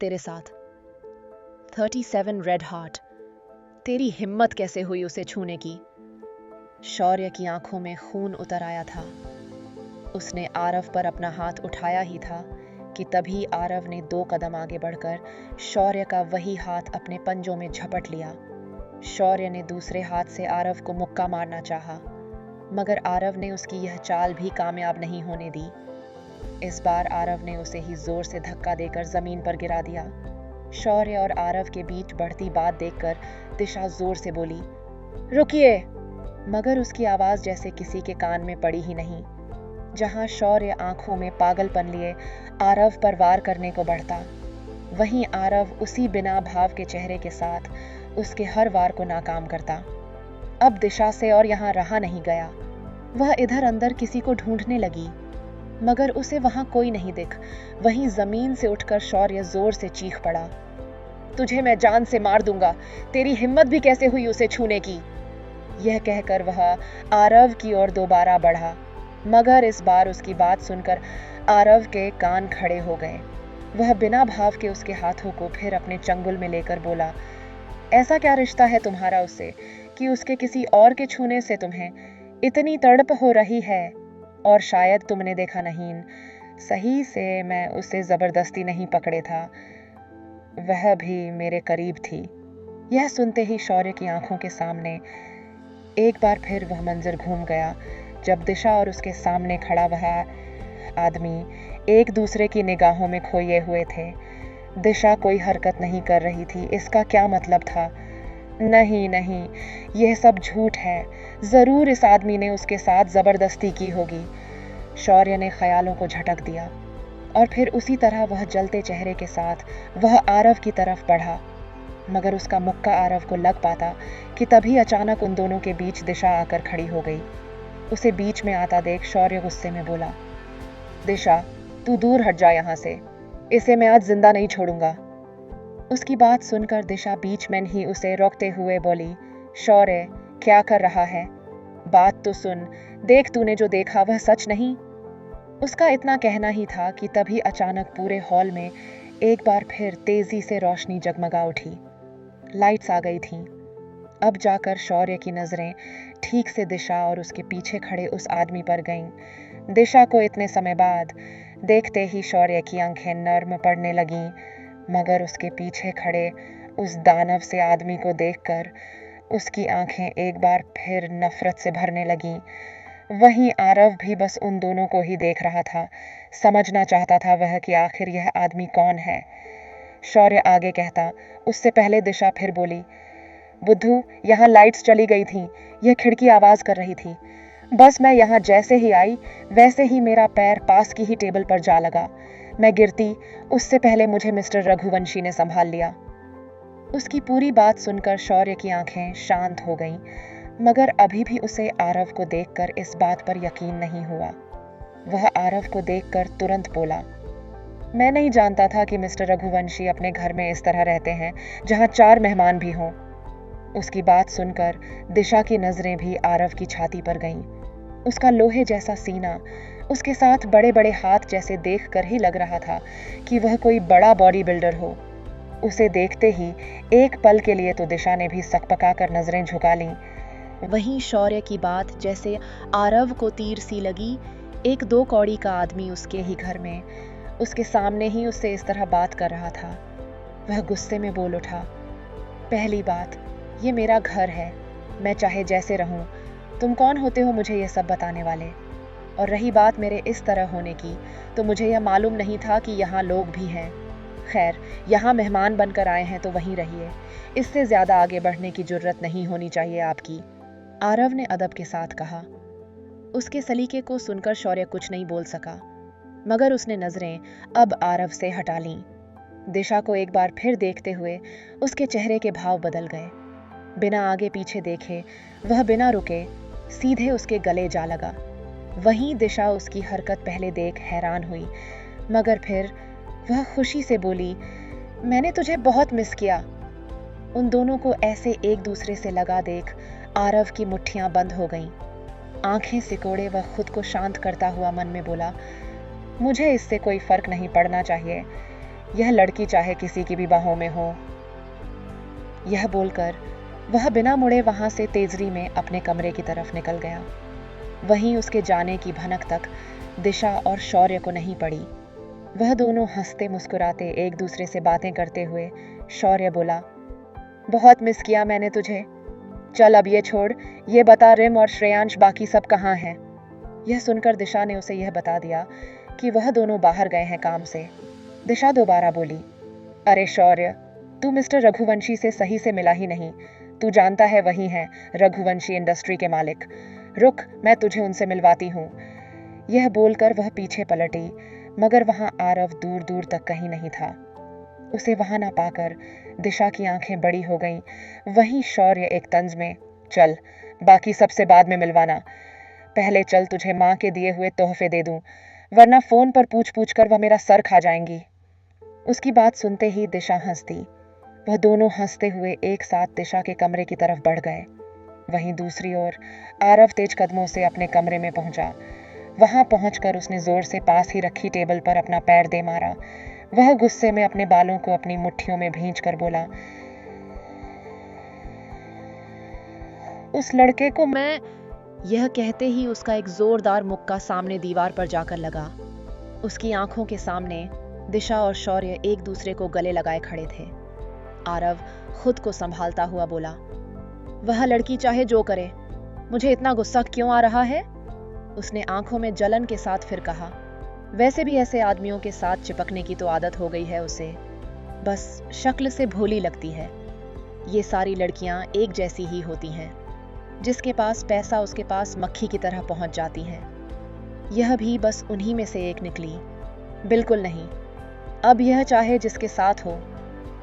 तेरे साथ 37 red heart. तेरी हिम्मत कैसे हुई उसे छूने की? शौर्य की आंखों में खून उतर आया था। उसने आरव पर अपना हाथ उठाया ही था कि तभी आरव ने 2 कदम आगे बढ़कर शौर्य का वही हाथ अपने पंजों में झपट लिया। शौर्य ने दूसरे हाथ से आरव को मुक्का मारना चाहा, मगर आरव ने उसकी यह चाल भी कामयाब नहीं होने दी। इस बार आरव ने उसे ही जोर से धक्का देकर जमीन पर गिरा दिया। शौर्य और आरव के बीच बढ़ती बात देखकर दिशा जोर से बोली, रुकिए! मगर उसकी आवाज जैसे किसी के कान में पड़ी ही नहीं। जहां शौर्य आंखों में पागलपन लिए आरव पर वार करने को बढ़ता, वहीं आरव उसी बिना भाव के चेहरे के साथ उसके हर वार को नाकाम करता। अब दिशा से और यहां रहा नहीं गया। वह इधर अंदर किसी को ढूंढने लगी, मगर उसे वहां कोई नहीं दिख। वहीं जमीन से उठकर शौर्य जोर से चीख पड़ा, तुझे मैं जान से मार दूंगा! तेरी हिम्मत भी कैसे हुई उसे छूने की? यह कहकर वह आरव की ओर दोबारा बढ़ा, मगर इस बार उसकी बात सुनकर आरव के कान खड़े हो गए। वह बिना भाव के उसके हाथों को फिर अपने चंगुल में लेकर बोला, ऐसा क्या रिश्ता है तुम्हारा उससे कि उसके किसी और के छूने से तुम्हें इतनी तड़प हो रही है? और शायद तुमने देखा नहीं, सही से मैं उसे जबरदस्ती नहीं पकड़े था, वह भी मेरे करीब थी। यह सुनते ही शौर्य की आंखों के सामने एक बार फिर वह मंजर घूम गया, जब दिशा और उसके सामने खड़ा वह आदमी एक दूसरे की निगाहों में खोए हुए थे। दिशा कोई हरकत नहीं कर रही थी। इसका क्या मतलब था? नहीं नहीं, यह सब झूठ है। जरूर इस आदमी ने उसके साथ जबरदस्ती की होगी। शौर्य ने ख्यालों को झटक दिया और फिर उसी तरह वह जलते चेहरे के साथ वह आरव की तरफ बढ़ा, मगर उसका मुक्का आरव को लग पाता कि तभी अचानक उन दोनों के बीच दिशा आकर खड़ी हो गई। उसे बीच में आता देख शौर्य गुस्से में बोला, दिशा, तू दूर हट जा यहां से। इसे मैं आज जिंदा नहीं छोड़ूंगा। उसकी बात सुनकर दिशा बीच में ही उसे रोकते हुए बोली, शौर्य, क्या कर रहा है? बात तो सुन। देख, तूने जो देखा वह सच नहीं। उसका इतना कहना ही था कि तभी अचानक पूरे हॉल में एक बार फिर तेजी से रोशनी जगमगा उठी। लाइट्स आ गई थीं। अब जाकर शौर्य की नजरें ठीक से दिशा और उसके पीछे खड़े उस आदमी पर गईं। दिशा को इतने समय बाद देखते ही शौर्य की आंखें नर्म पड़ने लगीं, मगर उसके पीछे खड़े उस दानव से आदमी को देखकर उसकी आंखें एक बार फिर नफरत से भरने लगीं। वहीं आरव भी बस उन दोनों को ही देख रहा था। समझना चाहता था वह कि आखिर यह आदमी कौन है। शौर्य आगे कहता, उससे पहले दिशा फिर बोली, बुद्धू, यहाँ लाइट्स चली गई थीं। यह खिड़की आवाज कर रही थी। बस मैं यहाँ जैसे ही आई वैसे ही मेरा पैर पास की ही टेबल पर जा लगा। मैं गिरती उससे पहले मुझे मिस्टर रघुवंशी ने संभाल लिया। उसकी पूरी बात सुनकर शौर्य की आंखें शांत हो गईं, मगर अभी भी उसे आरव को देखकर इस बात पर यकीन नहीं हुआ। वह आरव को देखकर तुरंत बोला, मैं नहीं जानता था कि मिस्टर रघुवंशी अपने घर में इस तरह रहते हैं जहां 4 मेहमान भी हों। उसकी बात सुनकर दिशा की नजरें भी आरव की छाती पर गईं। उसका लोहे जैसा सीना, उसके साथ बड़े बड़े हाथ जैसे देखकर ही लग रहा था कि वह कोई बड़ा बॉडी बिल्डर हो। उसे देखते ही एक पल के लिए तो दिशा ने भी सकपकाकर नजरें झुका लीं। वहीं शौर्य की बात जैसे आरव को तीर सी लगी। एक 2 कौड़ी का आदमी उसके ही घर में उसके सामने ही उससे इस तरह बात कर रहा था। वह गुस्से में बोल उठा, पहली बात, ये मेरा घर है, मैं चाहे जैसे रहूं। तुम कौन होते हो मुझे ये सब बताने वाले? और रही बात मेरे इस तरह होने की, तो मुझे यह मालूम नहीं था कि यहाँ लोग भी हैं। खैर, यहाँ मेहमान बनकर आए हैं तो वहीं रहिए। इससे ज्यादा आगे बढ़ने की जुर्रत नहीं होनी चाहिए आपकी, आरव ने अदब के साथ कहा। उसके सलीके को सुनकर शौर्य कुछ नहीं बोल सका, मगर उसने नजरें अब आरव से हटा लीं। दिशा को एक बार फिर देखते हुए उसके चेहरे के भाव बदल गए। बिना आगे पीछे देखे वह बिना रुके सीधे उसके गले जा लगा। वहीं दिशा उसकी हरकत पहले देख हैरान हुई, मगर फिर वह खुशी से बोली, मैंने तुझे बहुत मिस किया। उन दोनों को ऐसे एक दूसरे से लगा देख आरव की मुट्ठियां बंद हो गईं। आंखें सिकोड़े वह खुद को शांत करता हुआ मन में बोला, मुझे इससे कोई फर्क नहीं पड़ना चाहिए। यह लड़की चाहे किसी की भी बाहों में हो। यह बोलकर वह बिना मुड़े वहां से तेजरी में अपने कमरे की तरफ निकल गया। वहीं उसके जाने की भनक तक दिशा और शौर्य को नहीं पड़ी। वह दोनों हंसते मुस्कुराते एक दूसरे से बातें करते हुए शौर्य बोला, बहुत मिस किया मैंने तुझे। चल अब ये छोड़, ये बता रिम और श्रेयांश बाकी सब कहाँ हैं? यह सुनकर दिशा ने उसे यह बता दिया कि वह दोनों बाहर गए हैं काम से। दिशा दोबारा बोली, अरे शौर्य, तू मिस्टर रघुवंशी से सही से मिला ही नहीं। तू जानता है वही हैं रघुवंशी इंडस्ट्री के मालिक। रुक, मैं तुझे उनसे मिलवाती हूँ। यह बोलकर वह पीछे पलटी, मगर वहां आरव दूर दूर तक कहीं नहीं था। उसे वहां ना पाकर दिशा की आंखें बड़ी हो गईं। वहीं शौर्य एक तंज में, चल बाकी सबसे बाद में मिलवाना। पहले चल तुझे माँ के दिए हुए तोहफे दे दूं, वरना फोन पर पूछ पूछ कर वह मेरा सर खा जाएंगी। उसकी बात सुनते ही दिशा हंस दी। वह दोनों हंसते हुए एक साथ दिशा के कमरे की तरफ बढ़ गए। वहीं दूसरी ओर आरव तेज कदमों से अपने कमरे में पहुंचा। वहां पहुंचकर उसने जोर से पास ही रखी टेबल पर अपना पैर दे मारा। वह गुस्से में अपने बालों को अपनी मुट्ठियों में भींच कर बोला, उस लड़के को मैं। यह कहते ही उसका एक जोरदार मुक्का सामने दीवार पर जाकर लगा। उसकी आंखों के सामने दिशा और शौर्य एक दूसरे को गले लगाए खड़े थे। आरव खुद को संभालता हुआ बोला, वह लड़की चाहे जो करे, मुझे इतना गुस्सा क्यों आ रहा है? उसने आंखों में जलन के साथ फिर कहा, वैसे भी ऐसे आदमियों के साथ चिपकने की तो आदत हो गई है उसे, बस शक्ल से भोली लगती है। ये सारी लड़कियां एक जैसी ही होती हैं, जिसके पास पैसा उसके पास मक्खी की तरह पहुंच जाती हैं। यह भी बस उन्हीं में से एक निकली। बिल्कुल नहीं, अब यह चाहे जिसके साथ हो,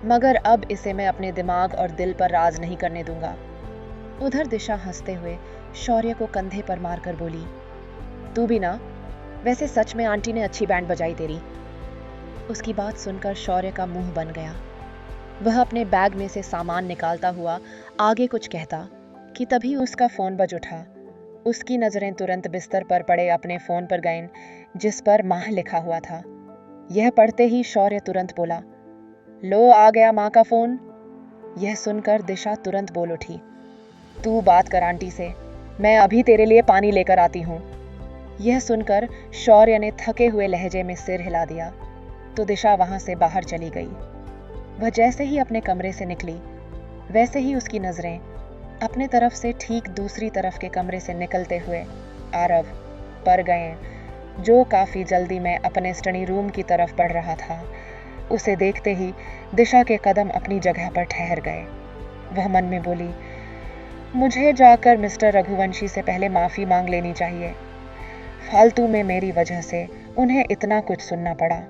मगर अब इसे मैं अपने दिमाग और दिल पर राज नहीं करने दूंगा। उधर दिशा हंसते हुए शौर्य को कंधे पर मारकर बोली, तू भी ना, वैसे सच में आंटी ने अच्छी बैंड बजाई तेरी। उसकी बात सुनकर शौर्य का मुंह बन गया। वह अपने बैग में से सामान निकालता हुआ आगे कुछ कहता कि तभी उसका फोन बज उठा। उसकी नजरें तुरंत बिस्तर पर पड़े अपने फोन पर गईं, जिस पर माह लिखा हुआ था। यह पढ़ते ही शौर्य तुरंत बोला, लो आ गया माँ का फोन। यह सुनकर दिशा तुरंत बोल उठी, तू बात कर आंटी से, मैं अभी तेरे लिए पानी लेकर आती हूँ। यह सुनकर शौर्य ने थके हुए लहजे में सिर हिला दिया तो दिशा वहां से बाहर चली गई। वह जैसे ही अपने कमरे से निकली, वैसे ही उसकी नजरें अपने तरफ से ठीक दूसरी तरफ के कमरे से निकलते हुए आरव पर गए, जो काफी जल्दी में अपने स्टडी रूम की तरफ बढ़ रहा था। उसे देखते ही दिशा के कदम अपनी जगह पर ठहर गए। वह मन में बोली, मुझे जाकर मिस्टर रघुवंशी से पहले माफी मांग लेनी चाहिए। फालतू में मेरी वजह से उन्हें इतना कुछ सुनना पड़ा।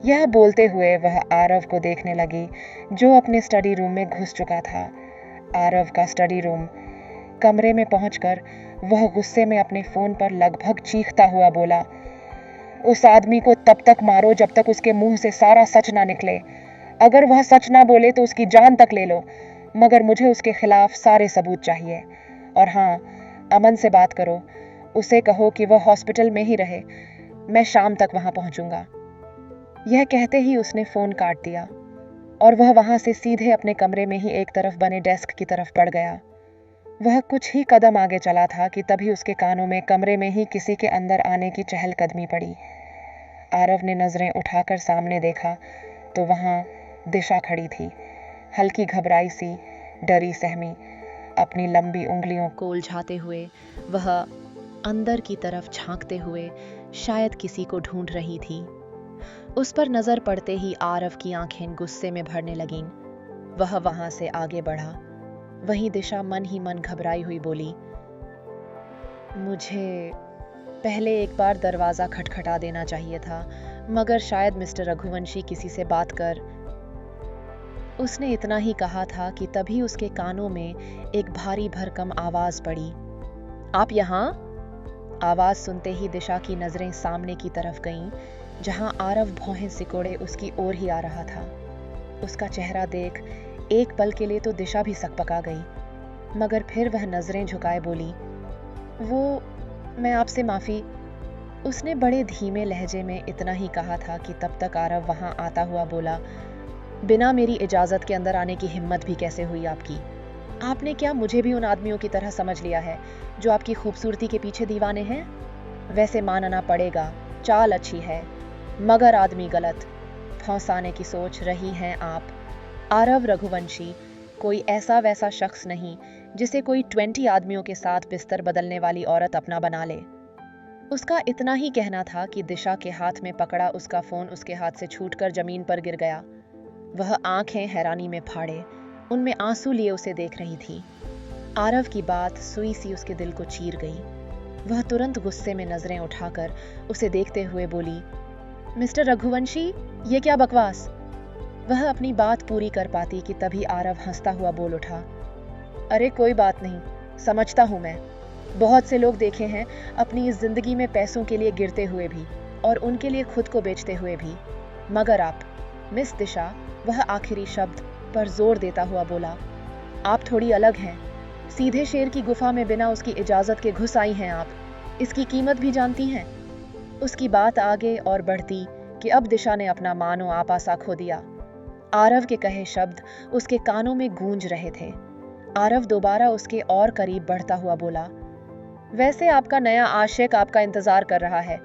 यह बोलते हुए वह आरव को देखने लगी, जो अपने स्टडी रूम में घुस चुका था। आरव का स्टडी रूम। कमरे में पहुंचकर वह गुस्से में अपने फोन पर लगभग चीखता हुआ बोला, उस आदमी को तब तक मारो जब तक उसके मुंह से सारा सच ना निकले। अगर वह सच ना बोले तो उसकी जान तक ले लो, मगर मुझे उसके खिलाफ सारे सबूत चाहिए। और हाँ, अमन से बात करो, उसे कहो कि वह हॉस्पिटल में ही रहे, मैं शाम तक वहां पहुंचूंगा। यह कहते ही उसने फोन काट दिया और वह वहां से सीधे अपने कमरे में ही एक तरफ बने डेस्क की तरफ बढ़ गया। वह कुछ ही कदम आगे चला था कि तभी उसके कानों में कमरे में ही किसी के अंदर आने की चहलकदमी पड़ी। आरव ने नजरें उठाकर सामने देखा तो वहां दिशा खड़ी थी, हल्की घबराई सी, डरी सहमी। अपनी लंबी उंगलियों को उलझाते हुए वह अंदर की तरफ झांकते हुए शायद किसी को ढूंढ रही थी। उस पर नजर पड़ते ही आरव की आंखें गुस्से में भरने लगीं। वह वहां से आगे बढ़ा। वहीं दिशा मन ही मन घबराई हुई बोली, मुझे पहले एक बार दरवाजा खटखटा देना चाहिए था, मगर शायद मिस्टर रघुवंशी किसी से बात कर। उसने इतना ही कहा था कि तभी उसके कानों में एक भारी भरकम आवाज पड़ी, आप यहाँ? आवाज सुनते ही दिशा की नजरें सामने की तरफ गईं, जहां आरव भौहें सिकोड़े उसकी ओर ही आ रहा था। उसका चेहरा देख एक पल के लिए तो दिशा भी सकपका गई, मगर फिर वह नजरें झुकाए बोली, वो मैं आपसे माफी। उसने बड़े धीमे लहजे में इतना ही कहा था कि तब तक आरव वहां आता हुआ बोला, बिना मेरी इजाजत के अंदर आने की हिम्मत भी कैसे हुई आपकी? आपने क्या मुझे भी उन आदमियों की तरह समझ लिया है जो आपकी खूबसूरती के पीछे दीवाने हैं? वैसे मानना पड़ेगा, चाल अच्छी है मगर आदमी गलत। फंसाने की सोच रही हैं आप। आरव रघुवंशी कोई ऐसा वैसा शख्स नहीं जिसे कोई 20 आदमियों के साथ बिस्तर बदलने वाली औरत अपना बना ले। उसका इतना ही कहना था कि दिशा के हाथ में पकड़ा उसका फोन उसके हाथ से छूटकर जमीन पर गिर गया। वह आंखें हैरानी में फाड़े, उनमें आंसू लिए उसे देख रही थी। आरव की बात सुई सी उसके दिल को चीर गई। वह तुरंत गुस्से में नजरें उठाकर उसे देखते हुए बोली, मिस्टर रघुवंशी, ये क्या बकवास? वह अपनी बात पूरी कर पाती कि तभी आरव हंसता हुआ बोल उठा, अरे कोई बात नहीं, समझता हूं मैं। बहुत से लोग देखे हैं अपनी इस जिंदगी में पैसों के लिए गिरते हुए भी और उनके लिए खुद को बेचते हुए भी, मगर आप, मिस दिशा, वह आखिरी शब्द पर जोर देता हुआ बोला, आप थोड़ी अलग हैं। सीधे शेर की गुफा में बिना उसकी इजाजत के घुस आई हैं आप। इसकी कीमत भी जानती हैं। उसकी बात आगे और बढ़ती कि अब दिशा ने अपना मानो आपासा खो दिया। आरव के कहे शब्द उसके कानों में गूंज रहे थे। आरव दोबारा उसके और करीब बढ़ता हुआ बोला, वैसे आपका नया आशिक आपका इंतजार कर रहा है।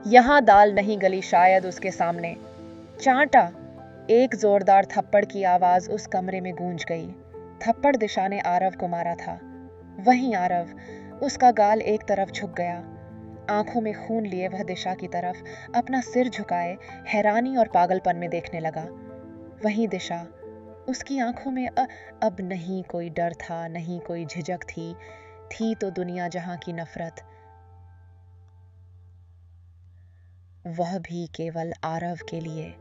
यहां दाल नहीं गली शायद उसके सामने। चांटा। एक जोरदार थप्पड़ की आवाज उस कमरे में गूंज गई। थप्पड़ दिशा ने आरव को मारा था। वहीं आरव, उसका गाल एक तरफ झुक गया। आंखों में खून लिए वह दिशा की तरफ अपना सिर झुकाए हैरानी और पागलपन में देखने लगा। वहीं दिशा, उसकी आंखों में अब नहीं कोई डर था, नहीं कोई झिझक थी तो दुनिया जहां की नफरत। वह भी केवल आरव के लिए।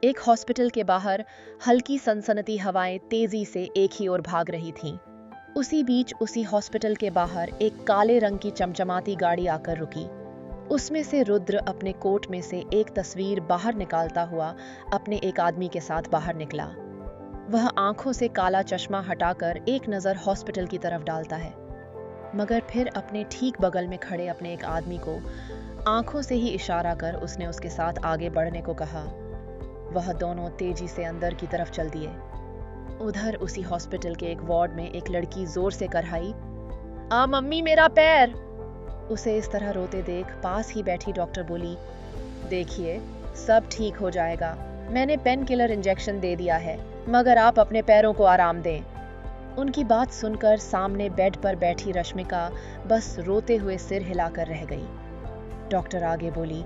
एक हॉस्पिटल के बाहर हल्की सनसनाती हवाएं तेजी से एक ही ओर भाग रही थीं। उसी बीच उसी हॉस्पिटल के बाहर एक काले रंग की चमचमाती गाड़ी आकर रुकी। उसमें से रुद्र अपने कोट में से एक तस्वीर बाहर निकालता हुआ अपने एक आदमी के साथ बाहर निकला। वह आंखों से काला चश्मा हटाकर एक नजर हॉस्पिटल की तरफ डालता है, मगर फिर अपने ठीक बगल में खड़े अपने एक आदमी को आंखों से ही इशारा कर उसने उसके साथ आगे बढ़ने को कहा। वह दोनों तेजी से अंदर की तरफ चल दिए। उधर उसी हॉस्पिटल के एक वार्ड में एक लड़की जोर से करहाई, आ मम्मी मेरा पैर। उसे इस तरह रोते देख पास ही बैठी डॉक्टर बोली, देखिए सब ठीक हो जाएगा, मैंने पेन किलर इंजेक्शन दे दिया है, मगर आप अपने पैरों को आराम दें। उनकी बात सुनकर सामने बेड पर बैठी रश्मिका बस रोते हुए सिर हिलाकर रह गई। डॉक्टर आगे बोली,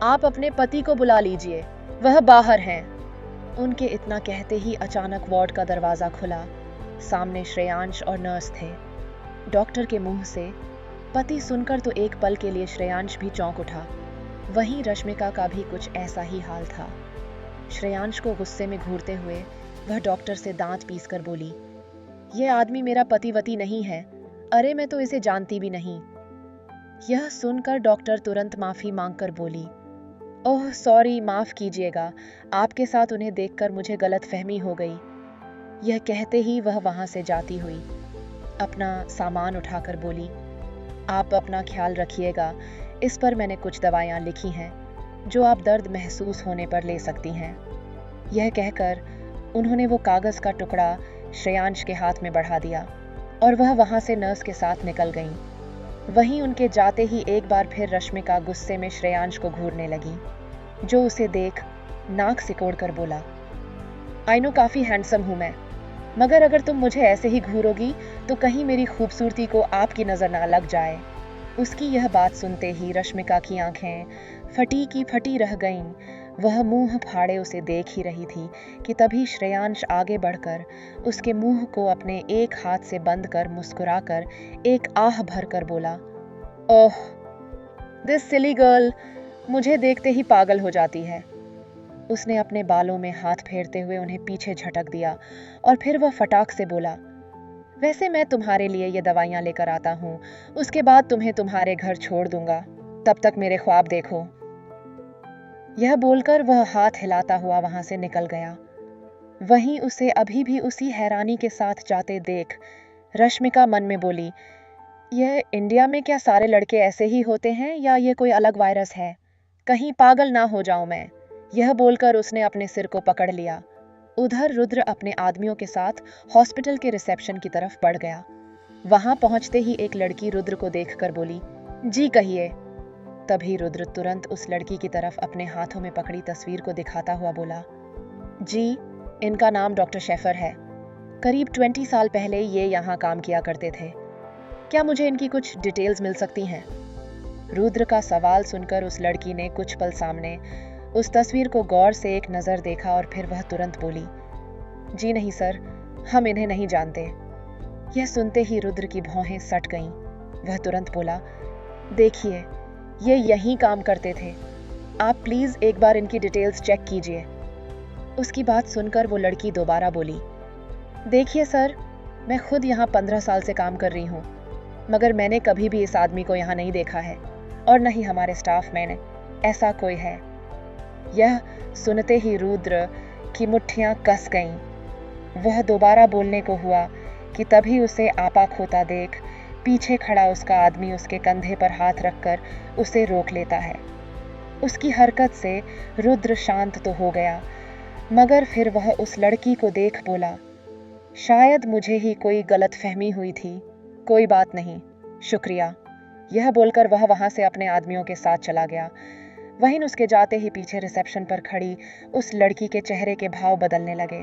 आप अपने पति को बुला लीजिए, वह बाहर हैं। उनके इतना कहते ही अचानक वार्ड का दरवाजा खुला। सामने श्रेयांश और नर्स थे। डॉक्टर के मुंह से पति सुनकर तो एक पल के लिए श्रेयांश भी चौंक उठा। वहीं रश्मिका का भी कुछ ऐसा ही हाल था। श्रेयांश को गुस्से में घूरते हुए वह डॉक्टर से दांत पीसकर बोली, यह आदमी मेरा पतिवती नहीं है, अरे मैं तो इसे जानती भी नहीं। यह सुनकर डॉक्टर तुरंत माफी मांगकर बोली, ओह सॉरी, माफ कीजिएगा, आपके साथ उन्हें देखकर मुझे गलतफहमी हो गई। यह कहते ही वह वहां से जाती हुई अपना सामान उठाकर बोली, आप अपना ख्याल रखिएगा, इस पर मैंने कुछ दवाइयां लिखी हैं जो आप दर्द महसूस होने पर ले सकती हैं। यह कहकर उन्होंने वो कागज का टुकड़ा श्रेयांश के हाथ में बढ़ा दिया और वह वहां से नर्स के साथ निकल गईं। वहीं उनके जाते ही एक बार फिर रश्मिका गुस्से में श्रेयांश को घूरने लगी, जो उसे देख नाक सिकोड़कर बोला, आई नो काफी हैंडसम हूं मैं, मगर अगर तुम मुझे ऐसे ही घूरोगी तो कहीं मेरी खूबसूरती को आपकी नजर ना लग जाए। उसकी यह बात सुनते ही रश्मिका की आंखें फटी की फटी रह गईं। वह मुंह फाड़े उसे देख ही रही थी कि तभी श्रेयांश आगे बढ़कर उसके मुंह को अपने एक हाथ से बंद कर मुस्कुराकर एक आह भरकर बोला, ओह दिस सिली गर्ल, मुझे देखते ही पागल हो जाती है। उसने अपने बालों में हाथ फेरते हुए उन्हें पीछे झटक दिया और फिर वह फटाक से बोला, वैसे मैं तुम्हारे लिए ये दवाइयां लेकर आता हूं, उसके बाद तुम्हें तुम्हारे घर छोड़ दूंगा, तब तक मेरे ख्वाब देखो। यह बोलकर वह हाथ हिलाता हुआ वहां से निकल गया। वहीं उसे अभी भी उसी हैरानी के साथ जाते देख रश्मिका मन में बोली, यह इंडिया में क्या सारे लड़के ऐसे ही होते हैं या ये कोई अलग वायरस है? कहीं पागल ना हो जाऊं मैं। यह बोलकर उसने अपने सिर को पकड़ लिया। उधर रुद्र अपने आदमियों के साथ हॉस्पिटल के रिसेप्शन की तरफ बढ़ गया। वहां पहुंचते ही एक लड़की रुद्र को देखकर बोली, जी कहिए। तभी रुद्र तुरंत उस लड़की की तरफ अपने हाथों में पकड़ी तस्वीर को दिखाता हुआ बोला, जी, इनका नाम डॉक्टर शेफर है। करीब 20 साल पहले ये यहाँ काम किया करते थे। क्या मुझे इनकी कुछ डिटेल्स मिल सकती हैं? रुद्र का सवाल सुनकर उस लड़की ने कुछ पल सामने उस तस्वीर को गौर से एक नज़र देखा और फिर वह तुरंत बोली, जी नहीं सर, हम इन्हें नहीं जानते। यह सुनते ही रुद्र की भौहें सट गईं। वह तुरंत बोला, देखिए, ये यहीं काम करते थे। आप प्लीज़ एक बार इनकी डिटेल्स चेक कीजिए। उसकी बात सुनकर वो लड़की दोबारा बोली, देखिए सर, मैं खुद यहाँ 15 साल से काम कर रही हूँ, मगर मैंने कभी भी इस आदमी को यहाँ नहीं देखा है और न ही हमारे स्टाफ में ऐसा कोई है। यह सुनते ही रुद्र की मुट्ठियां कस गईं। वह दोबारा बोलने को हुआ कि तभी उसे आपा खोता देख पीछे खड़ा उसका आदमी उसके कंधे पर हाथ रखकर उसे रोक लेता है। उसकी हरकत से रुद्र शांत तो हो गया, मगर फिर वह उस लड़की को देख बोला, शायद मुझे ही कोई गलतफहमी हुई थी। कोई बात नहीं, शुक्रिया। यह बोलकर वह वहां से अपने आदमियों के साथ चला गया। वहीं उसके जाते ही पीछे रिसेप्शन पर खड़ी उस लड़की के चेहरे के भाव बदलने लगे।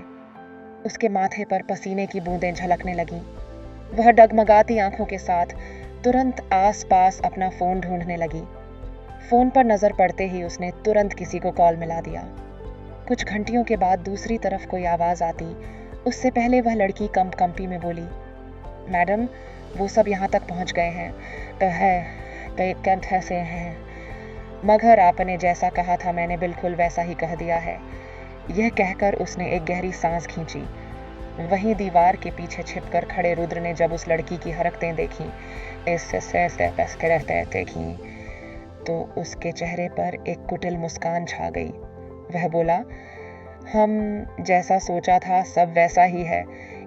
उसके माथे पर पसीने की बूंदें झलकने लगीं। वह डगमगाती आंखों के साथ तुरंत आसपास अपना फोन ढूंढने लगी। फोन पर नजर पड़ते ही उसने तुरंत किसी को कॉल मिला दिया। कुछ घंटियों के बाद दूसरी तरफ कोई आवाज आती उससे पहले वह लड़की कंपी में बोली, मैडम, वो सब यहाँ तक पहुँच गए हैं, तो है से हैं, मगर आपने जैसा कहा था मैंने बिल्कुल वैसा ही कह दिया है। यह कहकर उसने एक गहरी सांस खींची। वहीं दीवार के पीछे छिपकर खड़े रुद्र ने जब उस लड़की की हरकतें देखी, देखी, तो उसके चेहरे पर एक कुटिल मुस्कान छा गई। वह बोला, हम जैसा सोचा था सब वैसा ही है।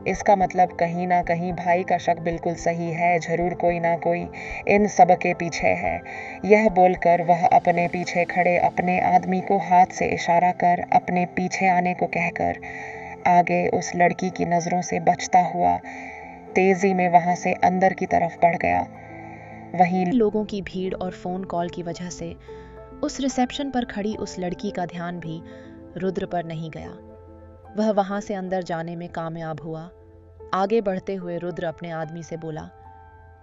इसका मतलब कहीं ना कहीं भाई का शक बिल्कुल सही है, जरूर कोई ना कोई इन सब के पीछे है। यह बोलकर वह अपने पीछे खड़े अपने आदमी को हाथ से इशारा कर अपने पीछे आने को कहकर आगे उस लड़की की नज़रों से बचता हुआ तेजी में वहां से अंदर की तरफ बढ़ गया। वहीं लोगों की भीड़ और फोन कॉल की वजह से उस रिसेप्शन पर खड़ी उस लड़की का ध्यान भी रुद्र पर नहीं गया। वह वहां से अंदर जाने में कामयाब हुआ। आगे बढ़ते हुए रुद्र अपने आदमी से बोला,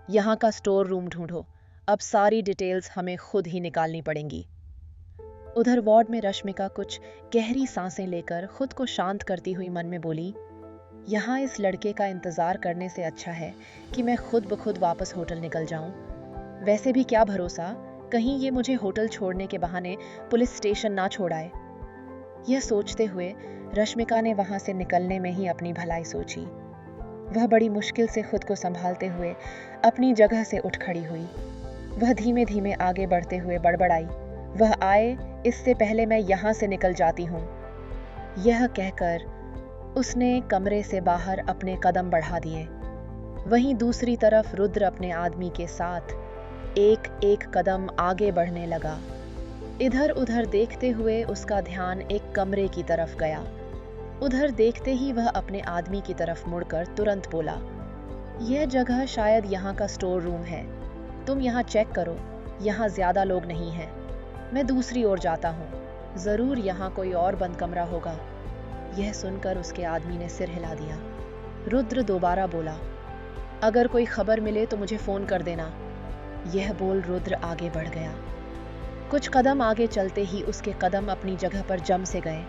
यहाँ का स्टोर रूम ढूंढो, अब सारी डिटेल्स हमें खुद ही निकालनी पड़ेंगी। उधर वार्ड में रश्मिका कुछ गहरी सांसें लेकर खुद को शांत करती हुई मन में बोली, यहाँ इस लड़के का इंतजार करने से अच्छा है कि मैं खुद ब खुद वापस होटल निकल जाऊं। वैसे भी क्या भरोसा, कहीं ये मुझे होटल छोड़ने के बहाने पुलिस स्टेशन ना छोड़ाए। यह सोचते हुए रश्मिका ने वहां से निकलने में ही अपनी भलाई सोची। वह बड़ी मुश्किल से खुद को संभालते हुए अपनी जगह से उठ खड़ी हुई। वह धीमे धीमे आगे बढ़ते हुए बड़बड़ाई, वह आए इससे पहले मैं यहाँ से निकल जाती हूँ। यह कहकर उसने कमरे से बाहर अपने कदम बढ़ा दिए। वहीं दूसरी तरफ रुद्र अपने आदमी के साथ एक एक कदम आगे बढ़ने लगा। इधर उधर देखते हुए उसका ध्यान एक कमरे की तरफ गया। उधर देखते ही वह अपने आदमी की तरफ मुड़कर तुरंत बोला, यह जगह शायद यहाँ का स्टोर रूम है, तुम यहाँ चेक करो, यहाँ ज्यादा लोग नहीं हैं। मैं दूसरी ओर जाता हूँ, जरूर यहाँ कोई और बंद कमरा होगा। यह सुनकर उसके आदमी ने सिर हिला दिया। रुद्र दोबारा बोला, अगर कोई खबर मिले तो मुझे फोन कर देना। यह बोल रुद्र आगे बढ़ गया। कुछ कदम आगे चलते ही उसके कदम अपनी जगह पर जम से गए।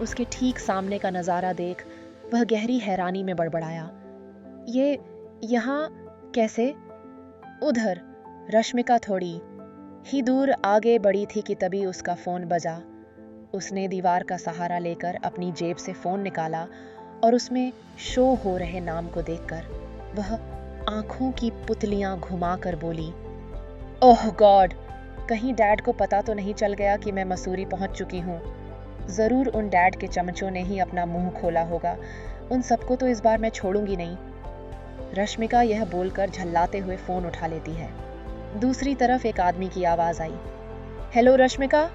उसके ठीक सामने का नजारा देख वह गहरी हैरानी में बड़बड़ाया, ये यहाँ कैसे? उधर रश्मिका थोड़ी ही दूर आगे बढ़ी थी कि तभी उसका फोन बजा। उसने दीवार का सहारा लेकर अपनी जेब से फोन निकाला और उसमें शो हो रहे नाम को देखकर वह आंखों की पुतलियां घुमाकर बोली, ओह गॉड, कहीं डैड को पता तो नहीं चल गया कि मैं मसूरी पहुंच चुकी हूँ। जरूर उन डैड के चमचों ने ही अपना मुंह खोला होगा। उन सबको तो इस बार मैं छोड़ूंगी नहीं। रश्मिका यह बोलकर झल्लाते हुए फोन उठा लेती है। दूसरी तरफ एक आदमी की आवाज आई, हेलो रश्मिका।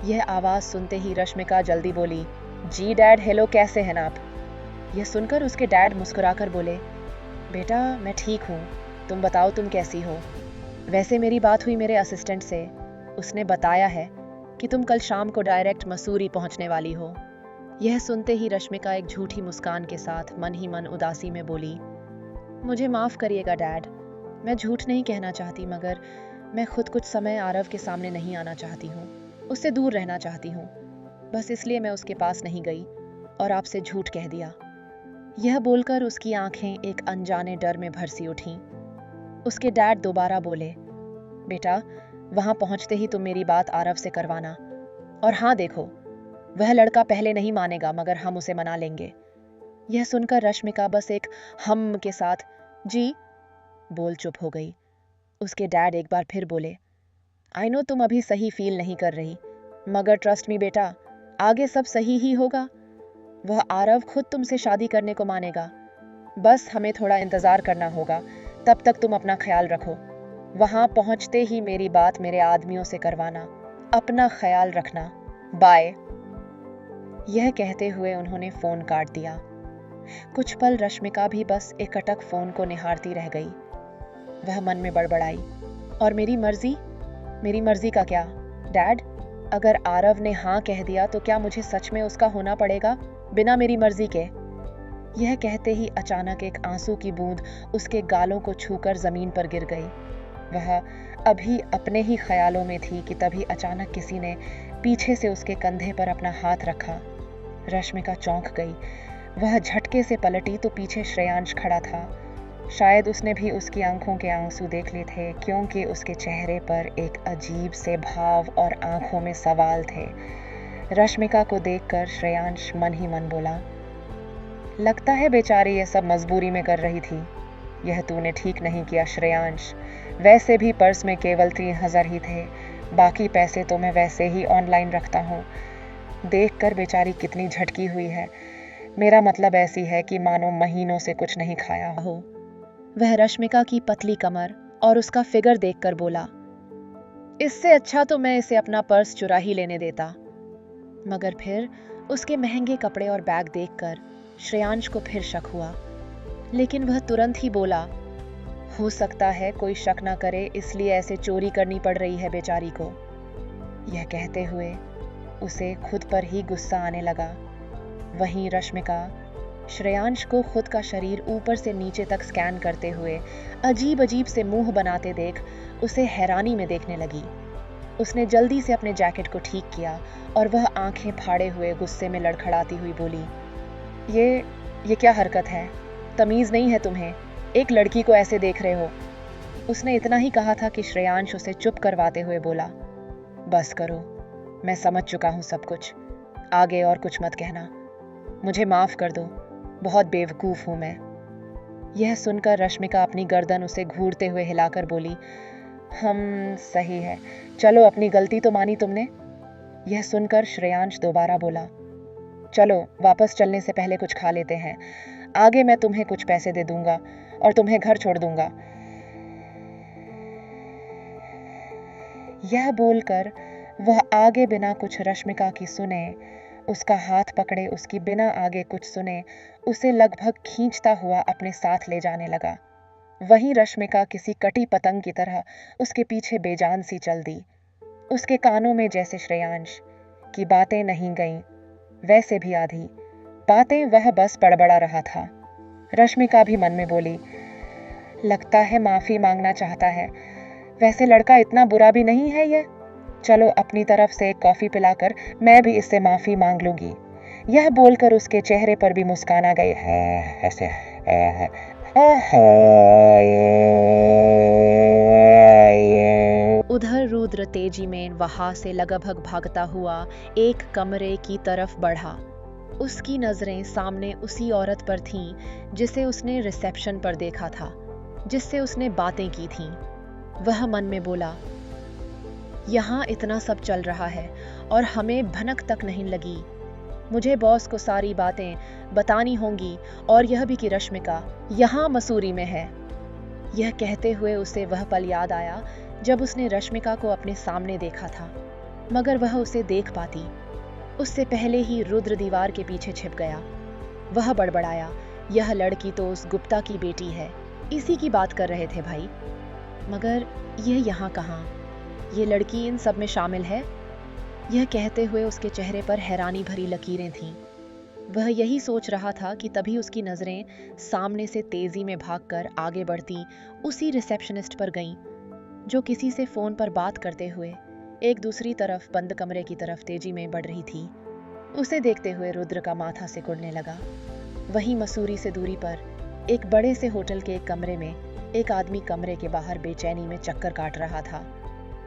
यह आवाज सुनते ही रश्मिका जल्दी बोली, जी डैड, हेलो, कैसे हैं आप? यह सुनकर उसके डैड मुस्कुराकर बोले, बेटा मैं ठीक हूँ, तुम बताओ तुम कैसी हो? वैसे मेरी बात हुई मेरे असिस्टेंट से, उसने बताया है कि तुम कल शाम को डायरेक्ट मसूरी पहुंचने वाली हो। यह सुनते ही रश्मिका एक झूठी मुस्कान के साथ मन ही मन उदासी में बोली, मुझे माफ करिएगा डैड, मैं झूठ नहीं कहना चाहती, मगर मैं खुद कुछ समय आरव के सामने नहीं आना चाहती हूँ, उससे दूर रहना चाहती हूँ, बस इसलिए मैं उसके पास नहीं गई और आपसे झूठ कह दिया। यह बोलकर उसकी आंखें एक अनजाने डर में भर सी उठीं। उसके डैड दोबारा बोले, बेटा वहां पहुंचते ही तुम मेरी बात आरव से करवाना, और हाँ देखो, वह लड़का पहले नहीं मानेगा मगर हम उसे मना लेंगे। यह सुनकर रश्मिका बस एक हम के साथ जी बोल चुप हो गई। उसके डैड एक बार फिर बोले, आई नो तुम अभी सही फील नहीं कर रही, मगर ट्रस्ट मी बेटा, आगे सब सही ही होगा। वह आरव खुद तुमसे शादी करने को मानेगा, बस हमें थोड़ा इंतजार करना होगा, तब तक तुम अपना ख्याल रखो। वहां पहुंचते ही मेरी बात मेरे आदमियों से करवाना, अपना ख्याल रखना, बाय। यह कहते हुए उन्होंने फोन काट दिया। कुछ पल रश्मिका भी बस एकटक फोन को निहारती रह गई। वह मन में बड़बड़ाई, और मेरी मर्जी का क्या डैड? अगर आरव ने हाँ कह दिया तो क्या मुझे सच में उसका होना पड़ेगा बिना मेरी मर्जी के? यह कहते ही अचानक एक आंसू की बूंद उसके गालों को छूकर जमीन पर गिर गई। वह अभी अपने ही ख्यालों में थी कि तभी अचानक किसी ने पीछे से उसके कंधे पर अपना हाथ रखा। रश्मिका चौंक गई। वह झटके से पलटी तो पीछे श्रेयांश खड़ा था। शायद उसने भी उसकी आंखों के आंसू देख लिए थे, क्योंकि उसके चेहरे पर एक अजीब से भाव और आंखों में सवाल थे। रश्मिका को देखकर श्रेयांश मन ही मन बोला, लगता है बेचारी ये सब मजबूरी में कर रही थी। यह तूने ठीक नहीं किया श्रेयांश, वैसे भी पर्स में केवल 3,000 ही थे, बाकी पैसे तो मैं वैसे ही ऑनलाइन रखता हूँ। देखकर बेचारी कितनी झटकी हुई है। मेरा मतलब ऐसी है कि मानो महीनों से कुछ नहीं खाया हो। वह रश्मिका की पतली कमर और उसका फिगर देखकर बोला, इससे अच्छा तो मैं इसे अपना पर्स चुरा ही लेने देता। मगर फिर उसके महंगे कपड़े और बैग देखकर श्रेयांश को फिर शक हुआ, लेकिन वह तुरंत ही बोला, हो सकता है कोई शक ना करे इसलिए ऐसे चोरी करनी पड़ रही है बेचारी को। यह कहते हुए उसे खुद पर ही गुस्सा आने लगा। वहीं रश्मिका श्रेयांश को खुद का शरीर ऊपर से नीचे तक स्कैन करते हुए अजीब अजीब से मुंह बनाते देख उसे हैरानी में देखने लगी। उसने जल्दी से अपने जैकेट को ठीक किया और वह आंखें फाड़े हुए गुस्से में लड़खड़ाती हुई बोली, ये क्या हरकत है? तमीज नहीं है तुम्हें? एक लड़की को ऐसे देख रहे हो? उसने इतना ही कहा था कि श्रेयांश उसे चुप करवाते हुए बोला, बस करो, मैं समझ चुका हूं सब कुछ, आगे और कुछ मत कहना, मुझे माफ कर दो, बहुत बेवकूफ हूं मैं। यह सुनकर रश्मिका अपनी गर्दन उसे घूरते हुए हिलाकर बोली, हम सही है, चलो अपनी गलती तो मानी तुमने। यह सुनकर श्रेयांश दोबारा बोला, चलो वापस चलने से पहले कुछ खा लेते हैं, आगे मैं तुम्हें कुछ पैसे दे दूंगा और तुम्हें घर छोड़ दूंगा। यह बोलकर वह आगे बिना कुछ रश्मिका की सुने, उसका हाथ पकड़े उसकी बिना आगे कुछ सुने उसे लगभग खींचता हुआ अपने साथ ले जाने लगा। वहीं रश्मिका किसी कटी पतंग की तरह उसके पीछे बेजान सी चल दी। उसके कानों में जैसे श्रेयांश की बातें नहीं गईं, वैसे भी आधी बातें वह बस बड़बड़ा रहा था। रश्मिका भी मन में बोली, लगता है माफी मांगना चाहता है, वैसे लड़का इतना बुरा भी नहीं है ये। चलो अपनी तरफ से एक कॉफी पिलाकर मैं भी इससे माफी मांग लूंगी। यह बोलकर उसके चेहरे पर भी मुस्कान आ गई। ऐसे उधर रुद्र तेजी में वहां से लगभग भागता हुआ एक कमरे की तरफ बढ़ा। उसकी नजरें सामने उसी औरत पर थीं जिसे उसने रिसेप्शन पर देखा था, जिससे उसने बातें की थीं। वह मन में बोला, यहाँ इतना सब चल रहा है और हमें भनक तक नहीं लगी। मुझे बॉस को सारी बातें बतानी होंगी और यह भी कि रश्मिका यहाँ मसूरी में है। यह कहते हुए उसे वह पल याद आया जब उसने रश्मिका को अपने सामने देखा था, मगर वह उसे देख पाती उससे पहले ही रुद्र दीवार के पीछे छिप गया। वह बड़बड़ाया, यह लड़की तो उस गुप्ता की बेटी है, इसी की बात कर रहे थे भाई। मगर यह यहाँ कहाँ? ये लड़की इन सब में शामिल है? यह कहते हुए उसके चेहरे पर हैरानी भरी लकीरें थीं। वह यही सोच रहा था कि तभी उसकी नजरें सामने से तेजी में भागकर आगे बढ़ती उसी रिसेप्शनिस्ट पर गईं, जो किसी से फोन पर बात करते हुए एक दूसरी तरफ बंद कमरे की तरफ तेजी में बढ़ रही थी। उसे देखते हुए रुद्र का माथा सिकुड़ने लगा। वहीं मसूरी से दूरी पर एक बड़े से होटल के एक कमरे में एक आदमी कमरे के बाहर बेचैनी में चक्कर काट रहा था।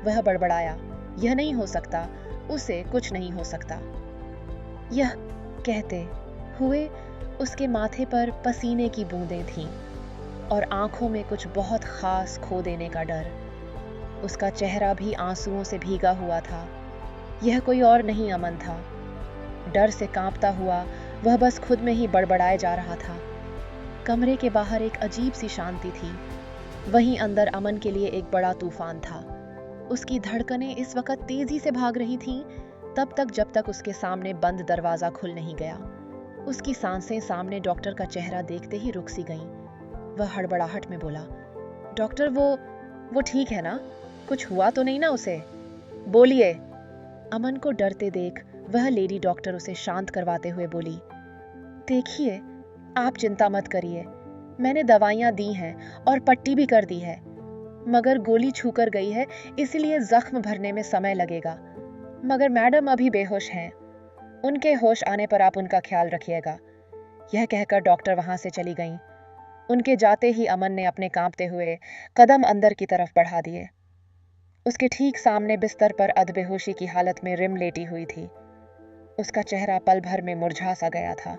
वह बड़बड़ाया, यह नहीं हो सकता, उसे कुछ नहीं हो सकता। यह कहते हुए उसके माथे पर पसीने की बूंदें थीं और आंखों में कुछ बहुत खास खो देने का डर। उसका चेहरा भी आंसुओं से भीगा हुआ था। यह कोई और नहीं अमन था। डर से कांपता हुआ वह बस खुद में ही बड़बड़ाए जा रहा था। कमरे के बाहर एक अजीब सी शांति थी, वहीं अंदर अमन के लिए एक बड़ा तूफान था। उसकी धड़कनें इस वक्त तेजी से भाग रही थीं, तब तक जब तक उसके सामने बंद दरवाजा खुल नहीं गया। उसकी सांसें सामने डॉक्टर का चेहरा देखते ही रुक सी गईं। वह हड़बड़ाहट में बोला, डॉक्टर वो ठीक है ना? कुछ हुआ तो नहीं ना उसे? बोलिए। अमन को डरते देख वह लेडी डॉक्टर उसे शांत करवाते हुए बोली, देखिए आप चिंता मत करिए, मैंने दवाइयां दी हैं और पट्टी भी कर दी है, मगर गोली छूकर गई है, इसलिए जख्म भरने में समय लगेगा। मगर मैडम अभी बेहोश हैं, उनके होश आने पर आप उनका ख्याल रखिएगा। यह कहकर डॉक्टर वहां से चली गईं। उनके जाते ही अमन ने अपने कांपते हुए कदम अंदर की तरफ बढ़ा दिए। उसके ठीक सामने बिस्तर पर अधबेहोशी की हालत में रिम लेटी हुई थी। उसका चेहरा पल भर में मुरझा सा गया था।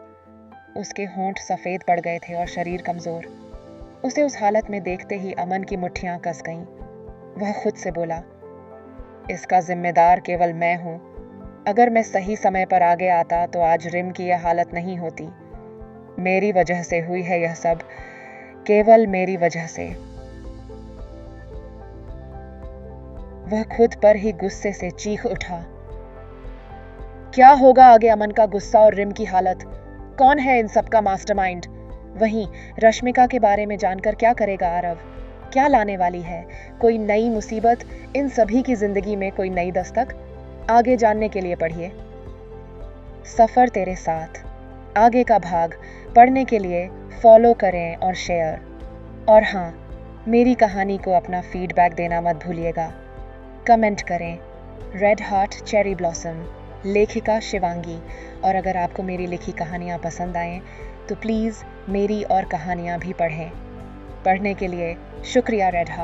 उसके होंठ सफेद पड़ गए थे और शरीर कमजोर। उसे उस हालत में देखते ही अमन की मुट्ठियां कस गईं। वह खुद से बोला, इसका जिम्मेदार केवल मैं हूं। अगर मैं सही समय पर आगे आता तो आज रिम की यह हालत नहीं होती। मेरी वजह से हुई है यह सब, केवल मेरी वजह से। वह खुद पर ही गुस्से से चीख उठा। क्या होगा आगे अमन का गुस्सा और रिम की हालत? कौन है इन सब का मास्टरमाइंड? वहीं रश्मिका के बारे में जानकर क्या करेगा आरव? क्या लाने वाली है? कोई नई मुसीबत, इन सभी की जिंदगी में कोई नई दस्तक? आगे जानने के लिए पढ़िए सफर तेरे साथ, आगे का भाग पढ़ने के लिए फॉलो करें और शेयर। और हाँ, मेरी कहानी को अपना फीडबैक देना मत भूलिएगा। कमेंट करें। रेड हार्ट चेरी ब्लॉसम, लेखिका शिवांगी। और अगर आपको मेरी लिखी कहानियाँ पसंद आएं तो प्लीज़ मेरी और कहानियाँ भी पढ़ें। पढ़ने के लिए शुक्रिया रेड हार्ट।